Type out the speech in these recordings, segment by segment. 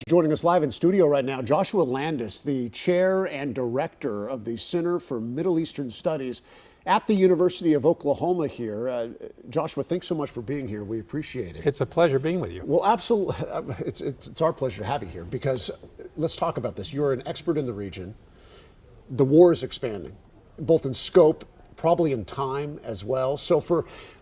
Joining us live in studio right now, Joshua Landis, the chair and director of the Center for Middle Eastern Studies at the University of Oklahoma here. Joshua, thanks so much for being here. We appreciate it. It's a pleasure being with you. Well, absolutely. It's our pleasure to have you here because let's talk about this. You're an expert in the region. The war is expanding, both in scope, probably in time as well. So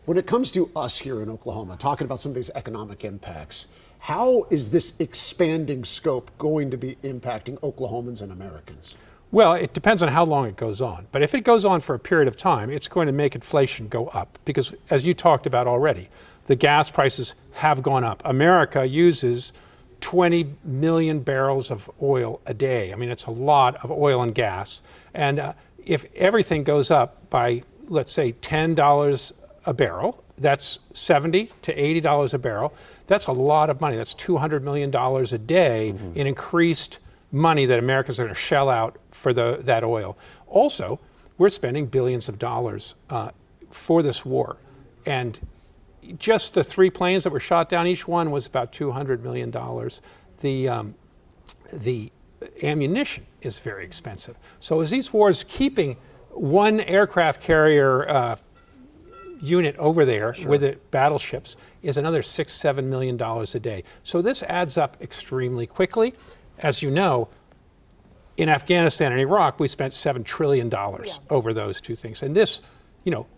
when it comes to us here in Oklahoma, talking about some of these economic impacts, how is this expanding scope going to be impacting Oklahomans and Americans? Well, it depends on how long it goes on. But if it goes on for a period of time, it's going to make inflation go up. Because as you talked about already, the gas prices have gone up. America uses 20 million barrels of oil a day. I mean, it's a lot of oil and gas. And if everything goes up by, let's say, $10 a barrel, that's $70 to $80 a barrel. That's a lot of money. That's $200 million a day in increased money that Americans are going to shell out for that oil. Also, we're spending billions of dollars for this war. And just the 3 planes that were shot down, each one was about $200 million. The ammunition is very expensive. So as these wars keeping one aircraft carrier unit over there with the battleships is another $6-7 million a day. So this adds up extremely quickly. As you know, in Afghanistan and Iraq, we spent $7 trillion over those two things. And this,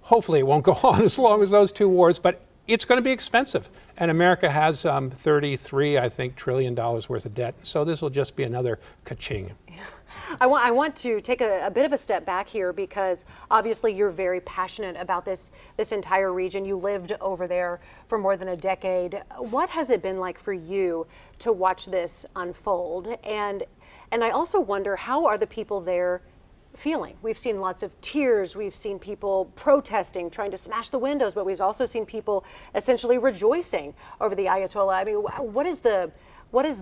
hopefully it won't go on as long as those two wars, but it's going to be expensive. And America has $33 trillion worth of debt. So this will just be another ka-ching. Yeah. I want to take a bit of a step back here because obviously you're very passionate about this entire region. You lived over there for more than a decade. What has it been like for you to watch this unfold? And I also wonder, how are the people there feeling? We've seen lots of tears. We've seen people protesting, trying to smash the windows, but we've also seen people essentially rejoicing over the Ayatollah. I mean, what is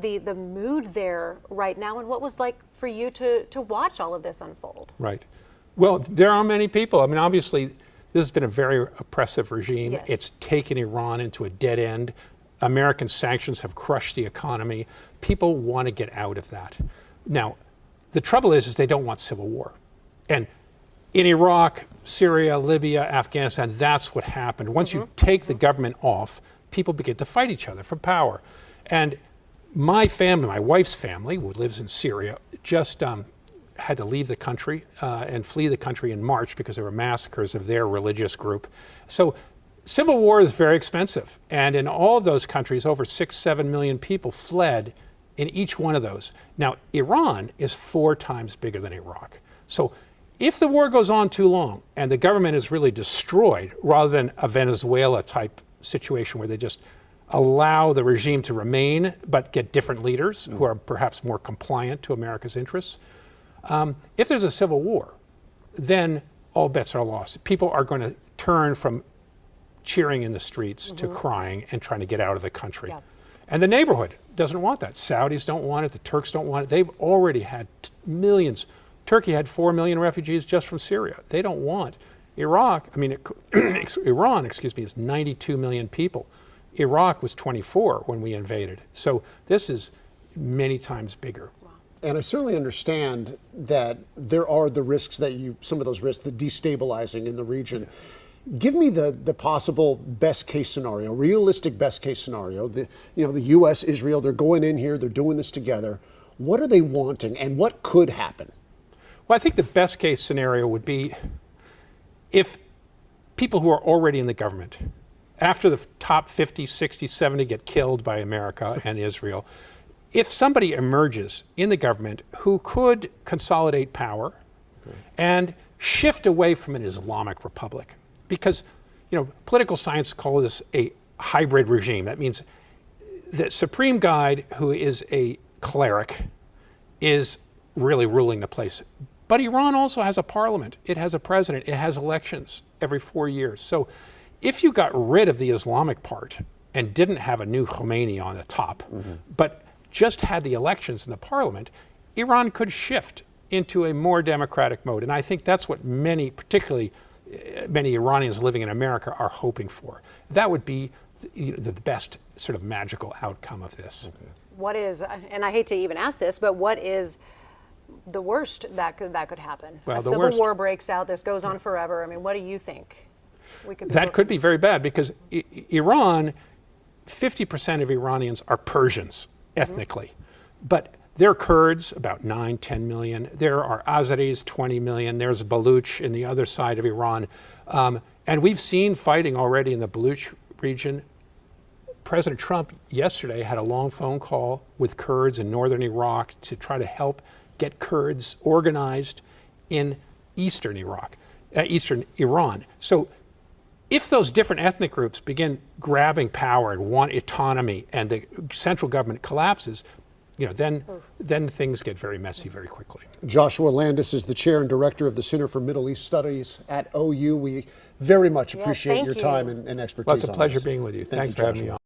the mood there right now, and what was like for you to watch all of this unfold? Right. Well, there are many people. I mean, obviously, this has been a very oppressive regime. Yes. It's taken Iran into a dead end. American sanctions have crushed the economy. People want to get out of that. Now, the trouble is they don't want civil war. And in Iraq, Syria, Libya, Afghanistan, that's what happened. Once you take the government off, people begin to fight each other for power. And my family, my wife's family, who lives in Syria, just had to leave the country and flee the country in March because there were massacres of their religious group. So civil war is very expensive. And in all of those countries, over 6-7 million people fled in each one of those. Now, Iran is 4 times bigger than Iraq. So if the war goes on too long and the government is really destroyed, rather than a Venezuela type situation where they just allow the regime to remain but get different leaders who are perhaps more compliant to America's interests, if there's a civil war, then all bets are lost. People are going to turn from cheering in the streets to crying and trying to get out of the country. Yeah. And the neighborhood doesn't want that. Saudis don't want it. The Turks don't want it. They've already had millions. Turkey had 4 million refugees just from Syria. They don't want. Iran, is 92 million people. Iraq was 24 when we invaded. So this is many times bigger. And I certainly understand that there are the risks some of those risks, the destabilizing in the region. Give me the possible best case scenario, realistic best case scenario. The U.S., Israel, they're going in here, they're doing this together. What are they wanting and what could happen? Well, I think the best case scenario would be if people who are already in the government, after the top 50, 60, 70 get killed by America and Israel, if somebody emerges in the government who could consolidate power and shift away from an Islamic republic, because political science calls this a hybrid regime. That means the supreme guide, who is a cleric, is really ruling the place. But Iran also has a parliament. It has a president. It has elections every 4 years. So if you got rid of the Islamic part and didn't have a new Khomeini on the top, but just had the elections in the parliament, Iran could shift into a more democratic mode. And I think that's what particularly many Iranians living in America are hoping for. That would be the best sort of magical outcome of this. what is, and I hate to even ask this, but what is the worst that could happen? Well, a the civil worst- war breaks out. This goes on forever. I mean, what do you think? That could be very bad because Iran, 50% of Iranians are Persians ethnically, but there are Kurds, about 9, 10 million. There are Azeris, 20 million. There's Baluch in the other side of Iran. And we've seen fighting already in the Baluch region. President Trump yesterday had a long phone call with Kurds in northern Iraq to try to help get Kurds organized in eastern Iran. So if those different ethnic groups begin grabbing power and want autonomy and the central government collapses, then things get very messy very quickly. Joshua Landis is the chair and director of the Center for Middle East Studies at OU. We very much appreciate thank your you. time and expertise. Well, it's a on pleasure this. being with you. Thank Thanks you, for having Joshua. me on.